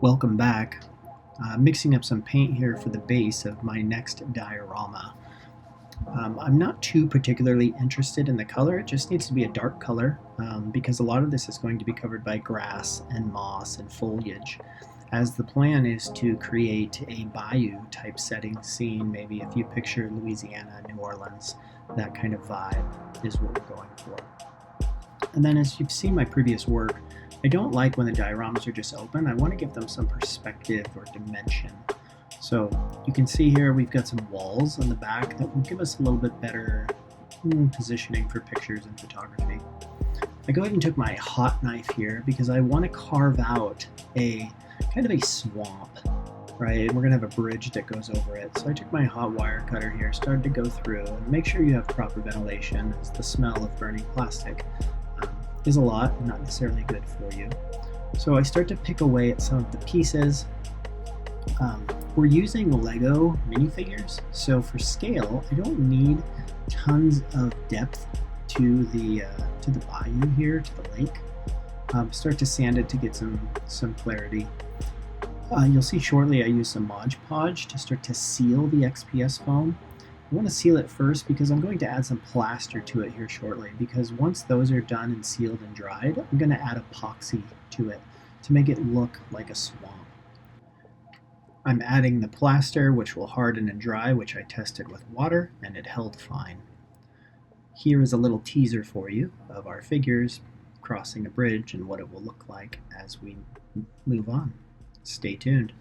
Welcome back. Mixing up some paint here for the base of my next diorama. I'm not too particularly interested in the color, it just needs to be a dark color because a lot of this is going to be covered by grass and moss and foliage, as the plan is to create a bayou type setting scene. Maybe if you picture Louisiana, New Orleans, that kind of vibe is what we're going for. And then, as you've seen my previous work, I don't like when the dioramas are just open. I want to give them some perspective or dimension. So you can see here we've got some walls on the back that will give us a little bit better positioning for pictures and photography. I go ahead and took my hot knife here because I want to carve out a kind of a swamp, right? We're going to have a bridge that goes over it. So I took my hot wire cutter here, started to go through, and make sure you have proper ventilation, as the smell of burning plastic is a lot, not necessarily good for you. So I start to pick away at some of the pieces. We're using Lego minifigures, so for scale, I don't need tons of depth to the bayou here, to the lake. Start to sand it to get some clarity. You'll see shortly I use some Mod Podge to start to seal the XPS foam. I want to seal it first because I'm going to add some plaster to it here shortly, because once those are done and sealed and dried, I'm going to add epoxy to it to make it look like a swamp. I'm adding the plaster, which will harden and dry, which I tested with water, and it held fine. Here is a little teaser for you of our figures crossing a bridge and what it will look like as we move on. Stay tuned.